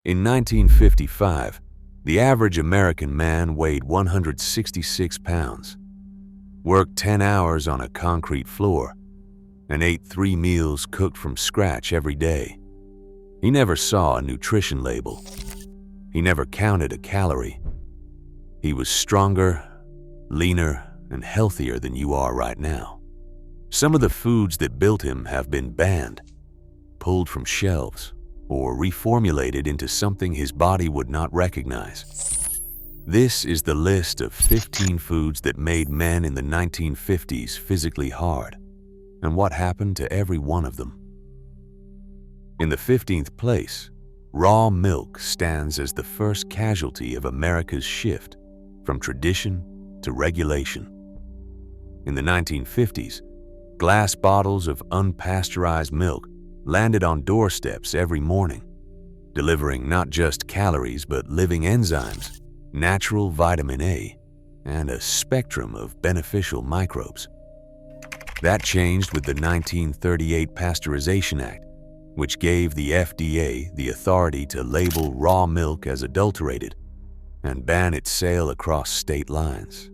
In 1955, the average American man weighed 166 pounds, worked 10 hours on a concrete floor, and ate 3 meals cooked from scratch every day. He never saw a nutrition label. He never counted a calorie. He was stronger, leaner, and healthier than you are right now. Some of the foods that built him have been banned, pulled from shelves, or reformulated into something his body would not recognize. This is the list of 15 foods that made men in the 1950s physically hard, and what happened to every one of them. In the 15th place, raw milk stands as the first casualty of America's shift from tradition to regulation. In the 1950s, glass bottles of unpasteurized milk landed on doorsteps every morning, delivering not just calories but living enzymes, natural vitamin A, and a spectrum of beneficial microbes. That changed with the 1938 Pasteurization Act, which gave the FDA the authority to label raw milk as adulterated and ban its sale across state lines.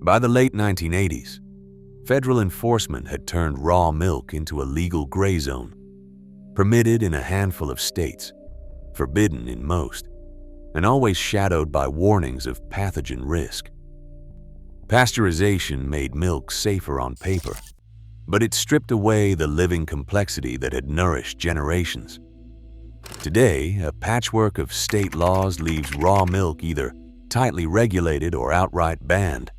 By the late 1980s, federal enforcement had turned raw milk into a legal gray zone, permitted in a handful of states, forbidden in most, and always shadowed by warnings of pathogen risk. Pasteurization made milk safer on paper, but it stripped away the living complexity that had nourished generations. Today, a patchwork of state laws leaves raw milk either tightly regulated or outright banned,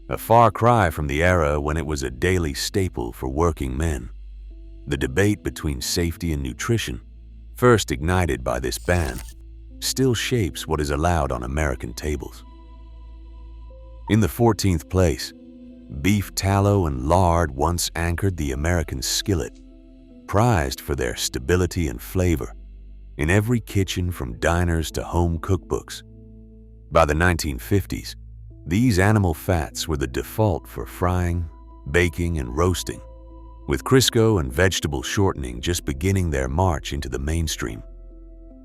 a far cry from the era when it was a daily staple for working men. The debate between safety and nutrition, first ignited by this ban, still shapes what is allowed on American tables. In the 14th place, beef tallow and lard once anchored the American skillet, prized for their stability and flavor in every kitchen from diners to home cookbooks. By the 1950s, these animal fats were the default for frying, baking, and roasting, with Crisco and vegetable shortening just beginning their march into the mainstream.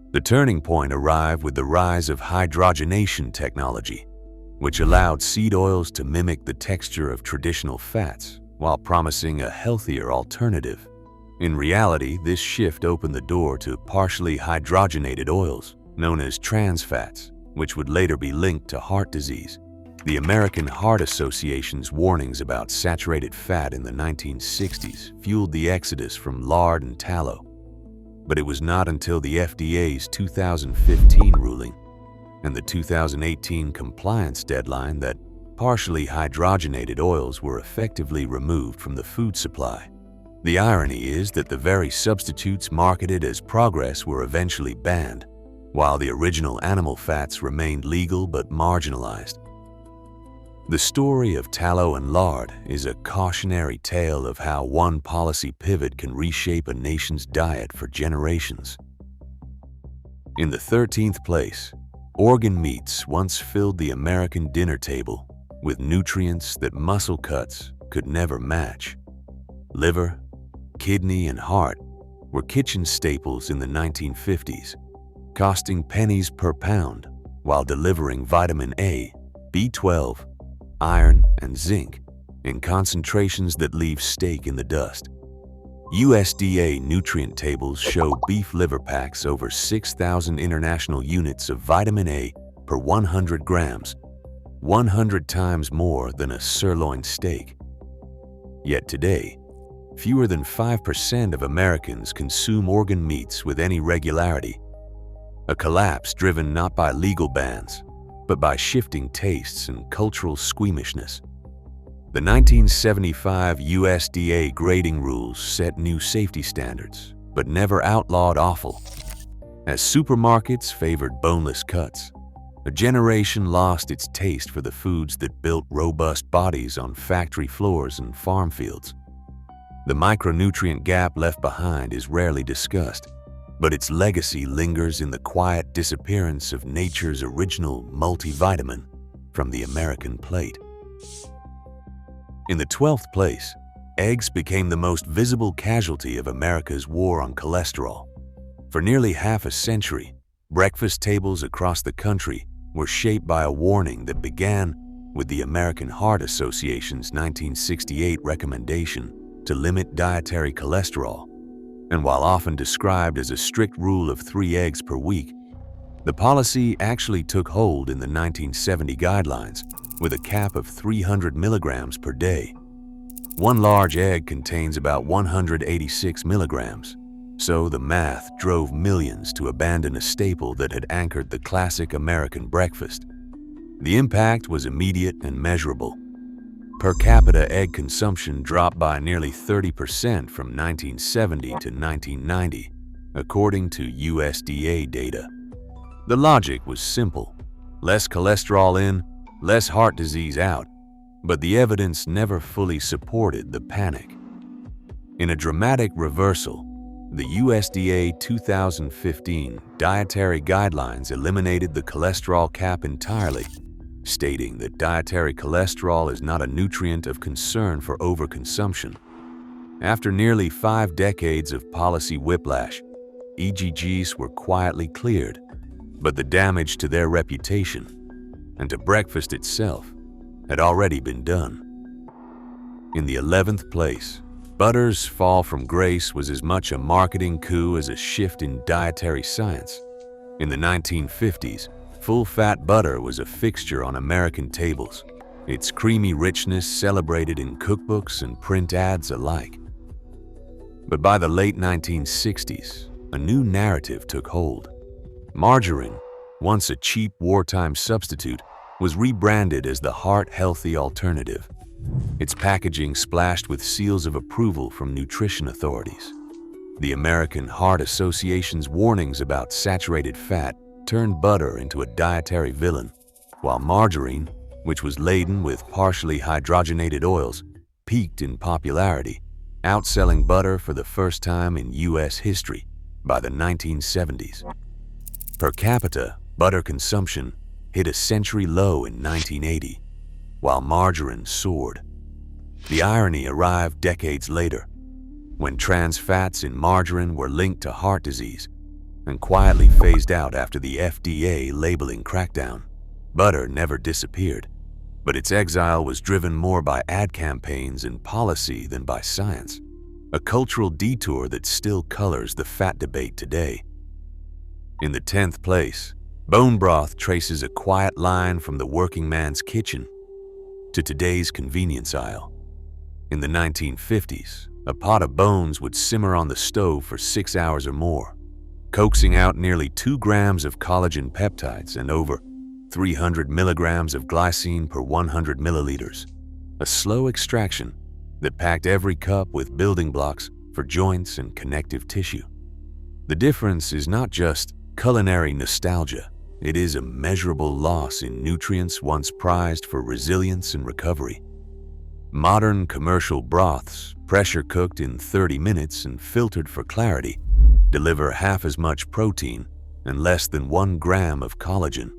The turning point arrived with the rise of hydrogenation technology, which allowed seed oils to mimic the texture of traditional fats while promising a healthier alternative. In reality, this shift opened the door to partially hydrogenated oils, known as trans fats, which would later be linked to heart disease. The American Heart Association's warnings about saturated fat in the 1960s fueled the exodus from lard and tallow. But it was not until the FDA's 2015 ruling and the 2018 compliance deadline that partially hydrogenated oils were effectively removed from the food supply. The irony is that the very substitutes marketed as progress were eventually banned, while the original animal fats remained legal but marginalized. The story of tallow and lard is a cautionary tale of how one policy pivot can reshape a nation's diet for generations. In the 13th place, organ meats once filled the American dinner table with nutrients that muscle cuts could never match. Liver, kidney, and heart were kitchen staples in the 1950s, costing pennies per pound while delivering vitamin A, B12, iron, and zinc in concentrations that leave steak in the dust. USDA nutrient tables show beef liver packs over 6,000 international units of vitamin A per 100 grams, 100 times more than a sirloin steak. Yet today, fewer than 5% of Americans consume organ meats with any regularity, a collapse driven not by legal bans, but by shifting tastes and cultural squeamishness. The 1975 USDA grading rules set new safety standards, but never outlawed offal. As supermarkets favored boneless cuts, a generation lost its taste for the foods that built robust bodies on factory floors and farm fields. The micronutrient gap left behind is rarely discussed, but its legacy lingers in the quiet disappearance of nature's original multivitamin from the American plate. In the 12th place, eggs became the most visible casualty of America's war on cholesterol. For nearly half a century, breakfast tables across the country were shaped by a warning that began with the American Heart Association's 1968 recommendation to limit dietary cholesterol. And while often described as a strict rule of 3 eggs per week, the policy actually took hold in the 1970 guidelines with a cap of 300 milligrams per day. One large egg contains about 186 milligrams, so the math drove millions to abandon a staple that had anchored the classic American breakfast. The impact was immediate and measurable. Per capita egg consumption dropped by nearly 30% from 1970 to 1990, according to USDA data. The logic was simple: less cholesterol in, less heart disease out, but the evidence never fully supported the panic. In a dramatic reversal, the USDA 2015 dietary guidelines eliminated the cholesterol cap entirely, stating that dietary cholesterol is not a nutrient of concern for overconsumption. After nearly 5 decades of policy whiplash, EGGs were quietly cleared, but the damage to their reputation and to breakfast itself had already been done. In the 11th place, butter's fall from grace was as much a marketing coup as a shift in dietary science. In the 1950s, full-fat butter was a fixture on American tables, its creamy richness celebrated in cookbooks and print ads alike. But by the late 1960s, a new narrative took hold. Margarine, once a cheap wartime substitute, was rebranded as the heart-healthy alternative, its packaging splashed with seals of approval from nutrition authorities. The American Heart Association's warnings about saturated fat turned butter into a dietary villain, while margarine, which was laden with partially hydrogenated oils, peaked in popularity, outselling butter for the first time in U.S. history by the 1970s. Per capita, butter consumption hit a century low in 1980, while margarine soared. The irony arrived decades later, when trans fats in margarine were linked to heart disease and quietly phased out after the FDA labeling crackdown. Butter never disappeared, but its exile was driven more by ad campaigns and policy than by science, a cultural detour that still colors the fat debate today. In the 10th place, bone broth traces a quiet line from the working man's kitchen to today's convenience aisle. In the 1950s, a pot of bones would simmer on the stove for 6 hours or more, coaxing out nearly 2 grams of collagen peptides and over 300 milligrams of glycine per 100 milliliters, a slow extraction that packed every cup with building blocks for joints and connective tissue. The difference is not just culinary nostalgia, it is a measurable loss in nutrients once prized for resilience and recovery. Modern commercial broths, pressure cooked in 30 minutes and filtered for clarity, deliver half as much protein and less than 1 gram of collagen,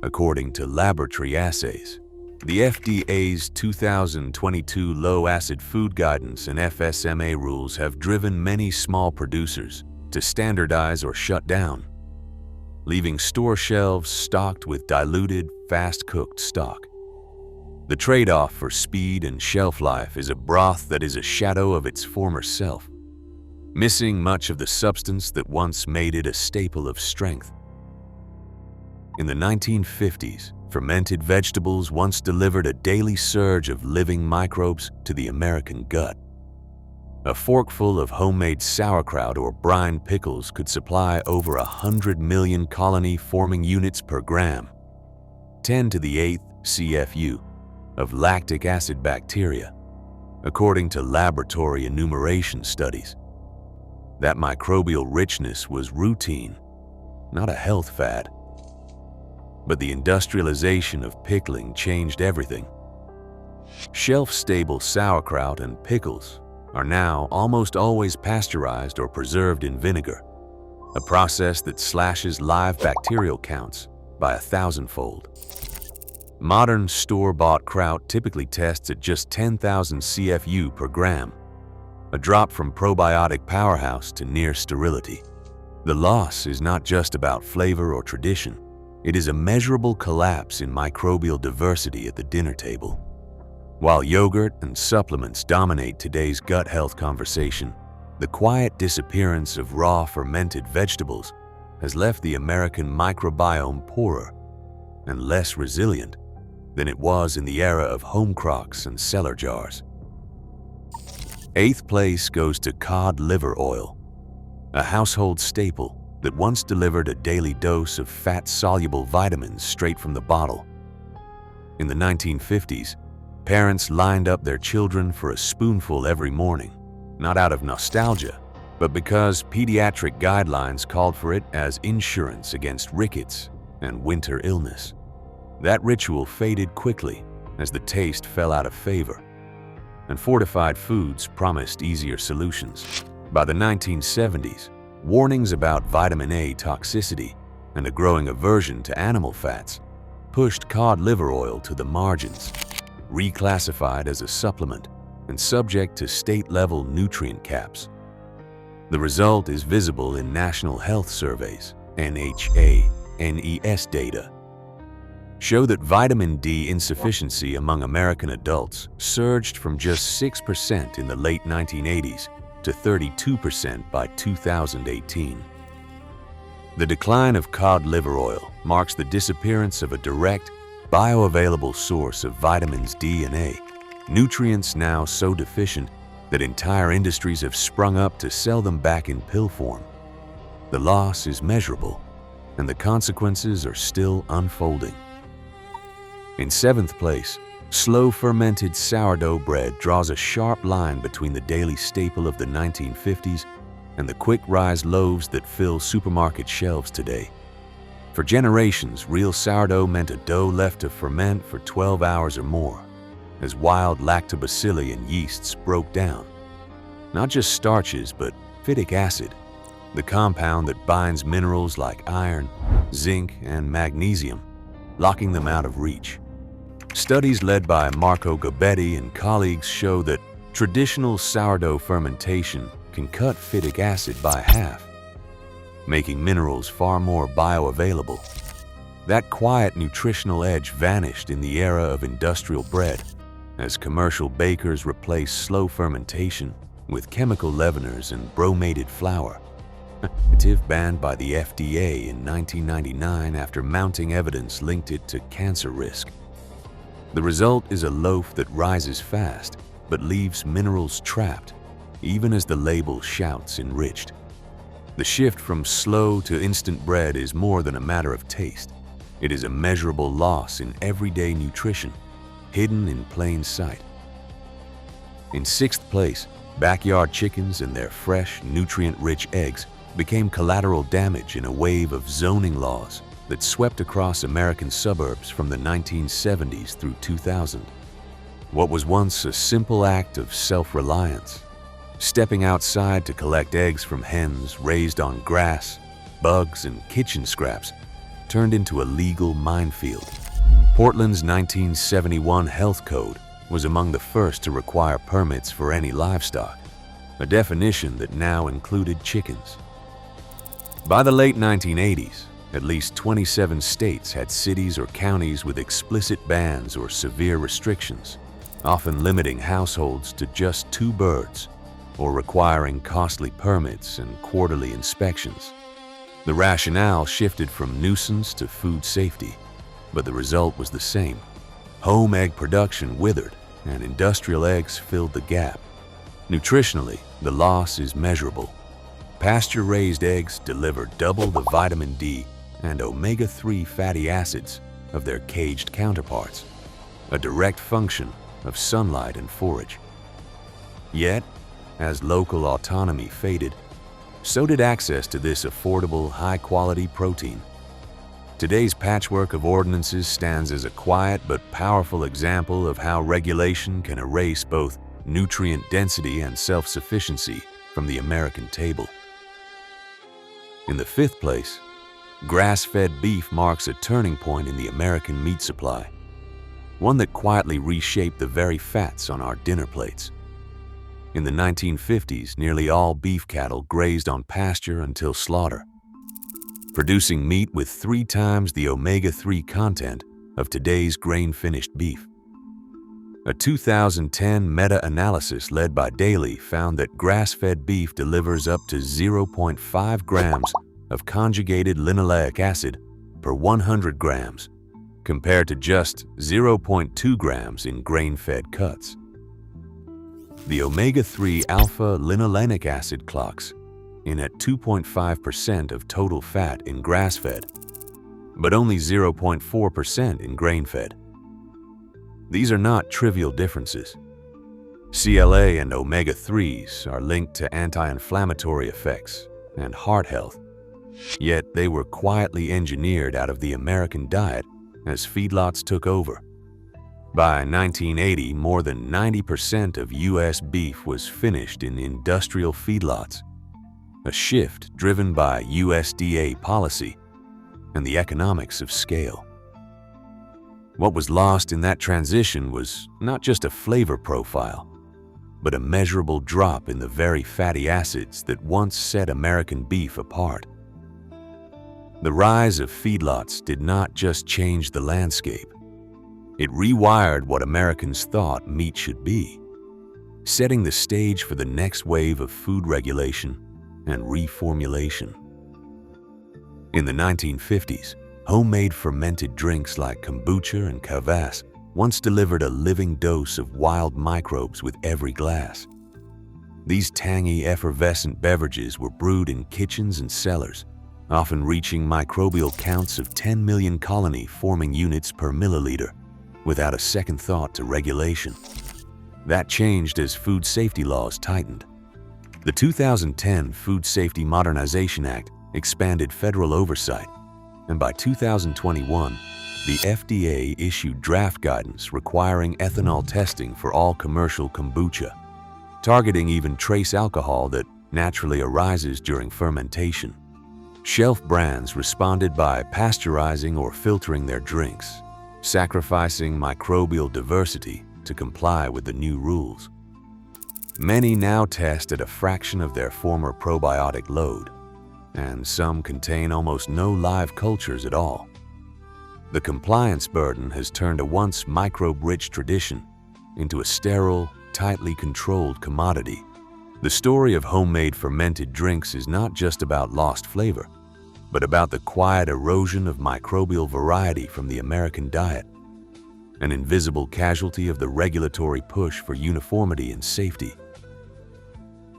according to laboratory assays. The FDA's 2022 low-acid food guidance and FSMA rules have driven many small producers to standardize or shut down, leaving store shelves stocked with diluted, fast-cooked stock. The trade-off for speed and shelf life is a broth that is a shadow of its former self, missing much of the substance that once made it a staple of strength. In the 1950s, fermented vegetables once delivered a daily surge of living microbes to the American gut. A forkful of homemade sauerkraut or brine pickles could supply over 100 million colony-forming units per gram, 10 to the 8th CFU, of lactic acid bacteria, according to laboratory enumeration studies. That microbial richness was routine, not a health fad. But the industrialization of pickling changed everything. Shelf-stable sauerkraut and pickles are now almost always pasteurized or preserved in vinegar, a process that slashes live bacterial counts by 1,000-fold. Modern store-bought kraut typically tests at just 10,000 CFU per gram, a drop from probiotic powerhouse to near sterility. The loss is not just about flavor or tradition. It is a measurable collapse in microbial diversity at the dinner table. While yogurt and supplements dominate today's gut health conversation, the quiet disappearance of raw fermented vegetables has left the American microbiome poorer and less resilient than it was in the era of home crocks and cellar jars. 8th place goes to cod liver oil, a household staple that once delivered a daily dose of fat-soluble vitamins straight from the bottle. In the 1950s, parents lined up their children for a spoonful every morning, not out of nostalgia, but because pediatric guidelines called for it as insurance against rickets and winter illness. That ritual faded quickly as the taste fell out of favor, and fortified foods promised easier solutions. By the 1970s, warnings about vitamin A toxicity and a growing aversion to animal fats pushed cod liver oil to the margins, reclassified as a supplement and subject to state-level nutrient caps. The result is visible in National Health Surveys, NHA-NES data, show that vitamin D insufficiency among American adults surged from just 6% in the late 1980s to 32% by 2018. The decline of cod liver oil marks the disappearance of a direct, bioavailable source of vitamins D and A, nutrients now so deficient that entire industries have sprung up to sell them back in pill form. The loss is measurable, and the consequences are still unfolding. In 7th place, slow-fermented sourdough bread draws a sharp line between the daily staple of the 1950s and the quick-rise loaves that fill supermarket shelves today. For generations, real sourdough meant a dough left to ferment for 12 hours or more, as wild lactobacilli and yeasts broke down. Not just starches, but phytic acid, the compound that binds minerals like iron, zinc, and magnesium, locking them out of reach. Studies led by Marco Gabbetti and colleagues show that traditional sourdough fermentation can cut phytic acid by half, making minerals far more bioavailable. That quiet nutritional edge vanished in the era of industrial bread, as commercial bakers replaced slow fermentation with chemical leaveners and bromated flour, banned by the FDA in 1999 after mounting evidence linked it to cancer risk. The result is a loaf that rises fast, but leaves minerals trapped, even as the label shouts enriched. The shift from slow to instant bread is more than a matter of taste. It is a measurable loss in everyday nutrition, hidden in plain sight. In 6th place, backyard chickens and their fresh, nutrient-rich eggs became collateral damage in a wave of zoning laws that swept across American suburbs from the 1970s through 2000. What was once a simple act of self-reliance, stepping outside to collect eggs from hens raised on grass, bugs, and kitchen scraps, turned into a legal minefield. Portland's 1971 health code was among the first to require permits for any livestock, a definition that now included chickens. By the late 1980s, at least 27 states had cities or counties with explicit bans or severe restrictions, often limiting households to just 2 birds or requiring costly permits and quarterly inspections. The rationale shifted from nuisance to food safety, but the result was the same. Home egg production withered, and industrial eggs filled the gap. Nutritionally, the loss is measurable. Pasture-raised eggs deliver double the vitamin D and omega-3 fatty acids of their caged counterparts, a direct function of sunlight and forage. Yet, as local autonomy faded, so did access to this affordable, high-quality protein. Today's patchwork of ordinances stands as a quiet but powerful example of how regulation can erase both nutrient density and self-sufficiency from the American table. In the 5th place, grass-fed beef marks a turning point in the American meat supply, one that quietly reshaped the very fats on our dinner plates. In the 1950s, nearly all beef cattle grazed on pasture until slaughter, producing meat with 3 times the omega-3 content of today's grain-finished beef. A 2010 meta-analysis led by Daly found that grass-fed beef delivers up to 0.5 grams of conjugated linoleic acid per 100 grams, compared to just 0.2 grams in grain-fed cuts. The omega-3 alpha-linolenic acid clocks in at 2.5% of total fat in grass-fed, but only 0.4% in grain-fed. These are not trivial differences. CLA and omega-3s are linked to anti-inflammatory effects and heart health, yet they were quietly engineered out of the American diet as feedlots took over. By 1980, more than 90% of U.S. beef was finished in industrial feedlots, a shift driven by USDA policy and the economics of scale. What was lost in that transition was not just a flavor profile, but a measurable drop in the very fatty acids that once set American beef apart. The rise of feedlots did not just change the landscape. It rewired what Americans thought meat should be, setting the stage for the next wave of food regulation and reformulation. In the 1950s, homemade fermented drinks like kombucha and kvass once delivered a living dose of wild microbes with every glass. These tangy, effervescent beverages were brewed in kitchens and cellars, often reaching microbial counts of 10 million colony-forming units per milliliter, without a second thought to regulation. That changed as food safety laws tightened. The 2010 Food Safety Modernization Act expanded federal oversight, and by 2021, the FDA issued draft guidance requiring ethanol testing for all commercial kombucha, targeting even trace alcohol that naturally arises during fermentation. Shelf brands responded by pasteurizing or filtering their drinks, sacrificing microbial diversity to comply with the new rules. Many now test at a fraction of their former probiotic load, and some contain almost no live cultures at all. The compliance burden has turned a once microbe-rich tradition into a sterile, tightly controlled commodity. The story of homemade fermented drinks is not just about lost flavor, but about the quiet erosion of microbial variety from the American diet, an invisible casualty of the regulatory push for uniformity and safety.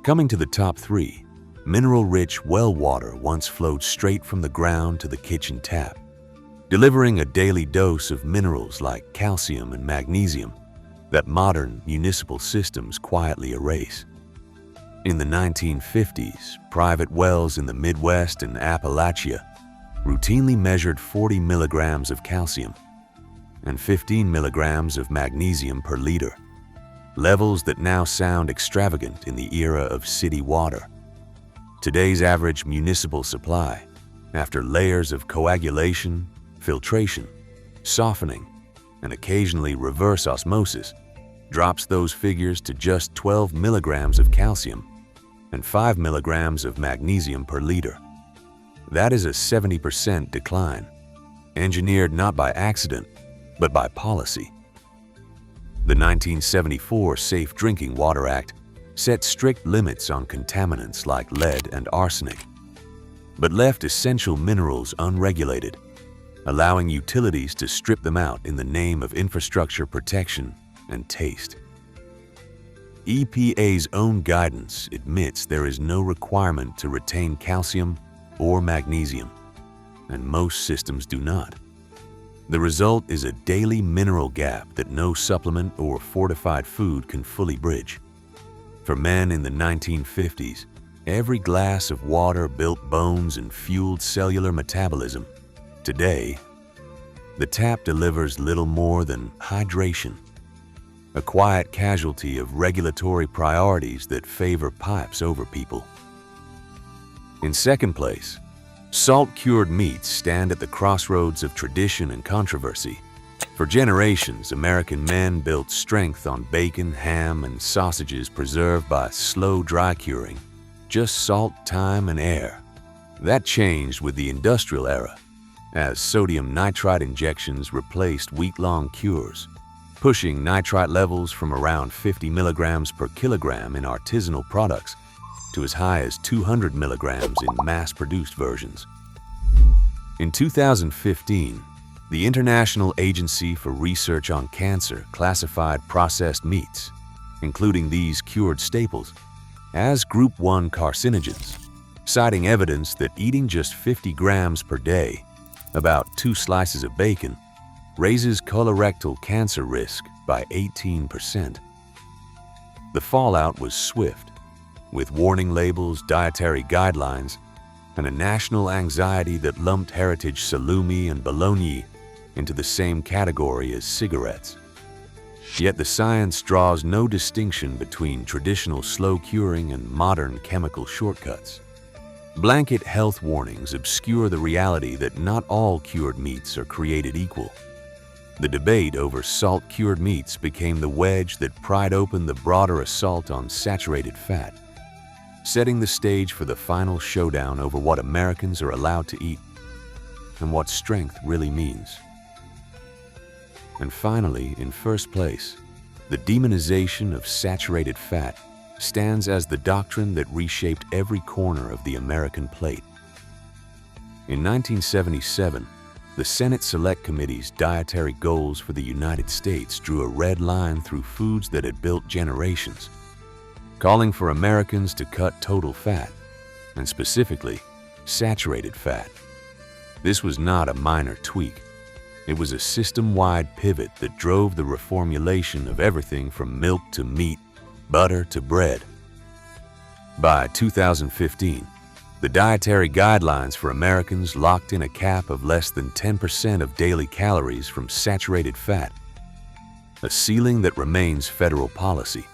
Coming to the top 3, mineral-rich well water once flowed straight from the ground to the kitchen tap, delivering a daily dose of minerals like calcium and magnesium that modern municipal systems quietly erase. In the 1950s, private wells in the Midwest and Appalachia routinely measured 40 milligrams of calcium and 15 milligrams of magnesium per liter, levels that now sound extravagant in the era of city water. Today's average municipal supply, after layers of coagulation, filtration, softening, and occasionally reverse osmosis, drops those figures to just 12 milligrams of calcium and 5 milligrams of magnesium per liter. That is a 70% decline, engineered not by accident, but by policy. The 1974 Safe Drinking Water Act set strict limits on contaminants like lead and arsenic, but left essential minerals unregulated, allowing utilities to strip them out in the name of infrastructure protection and taste. EPA's own guidance admits there is no requirement to retain calcium or magnesium, and most systems do not. The result is a daily mineral gap that no supplement or fortified food can fully bridge. For men in the 1950s, every glass of water built bones and fueled cellular metabolism. Today, the tap delivers little more than hydration, a quiet casualty of regulatory priorities that favor pipes over people. In second place, salt-cured meats stand at the crossroads of tradition and controversy. For generations, American men built strength on bacon, ham, and sausages preserved by slow dry curing, just salt, thyme, and air. That changed with the industrial era, as sodium nitrite injections replaced week-long cures, pushing nitrite levels from around 50 milligrams per kilogram in artisanal products to as high as 200 milligrams in mass-produced versions. In 2015, the International Agency for Research on Cancer classified processed meats, including these cured staples, as Group 1 carcinogens, citing evidence that eating just 50 grams per day, about 2 slices of bacon, raises colorectal cancer risk by 18%. The fallout was swift, with warning labels, dietary guidelines, and a national anxiety that lumped heritage salumi and bologna into the same category as cigarettes. Yet the science draws no distinction between traditional slow curing and modern chemical shortcuts. Blanket health warnings obscure the reality that not all cured meats are created equal. The debate over salt-cured meats became the wedge that pried open the broader assault on saturated fat, setting the stage for the final showdown over what Americans are allowed to eat and what strength really means. And finally, in first place, the demonization of saturated fat stands as the doctrine that reshaped every corner of the American plate. In 1977, the Senate Select Committee's dietary goals for the United States drew a red line through foods that had built generations, calling for Americans to cut total fat, and specifically, saturated fat. This was not a minor tweak. It was a system-wide pivot that drove the reformulation of everything from milk to meat, butter to bread. By 2015, the dietary guidelines for Americans locked in a cap of less than 10% of daily calories from saturated fat, a ceiling that remains federal policy.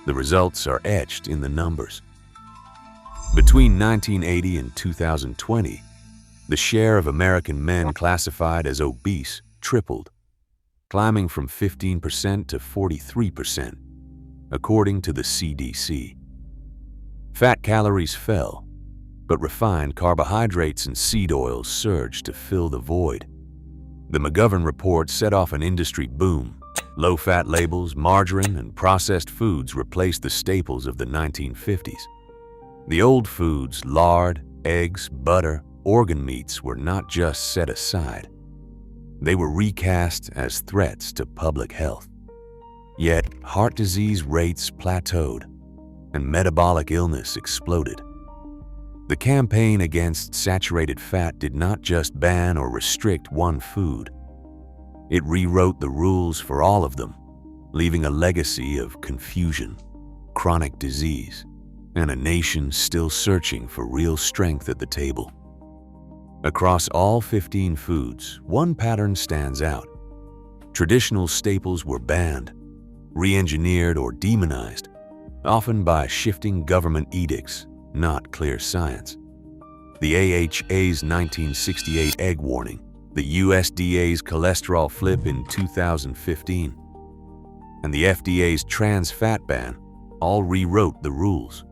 The results are etched in the numbers. Between 1980 and 2020, the share of American men classified as obese tripled, climbing from 15% to 43%, according to the CDC. Fat calories fell, but refined carbohydrates and seed oils surged to fill the void. The McGovern report set off an industry boom. Low-fat labels, margarine, and processed foods replaced the staples of the 1950s. The old foods, lard, eggs, butter, organ meats were not just set aside. They were recast as threats to public health. Yet, heart disease rates plateaued, and metabolic illness exploded. The campaign against saturated fat did not just ban or restrict one food. It rewrote the rules for all of them, leaving a legacy of confusion, chronic disease, and a nation still searching for real strength at the table. Across all 15 foods, one pattern stands out. Traditional staples were banned, re-engineered or demonized, often by shifting government edicts, not clear science. The AHA's 1968 egg warning, the USDA's cholesterol flip in 2015, and the FDA's trans fat ban all rewrote the rules.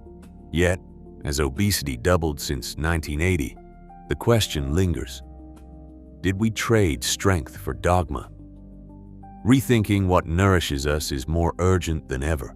Yet, as obesity doubled since 1980, the question lingers. Did we trade strength for dogma? Rethinking what nourishes us is more urgent than ever.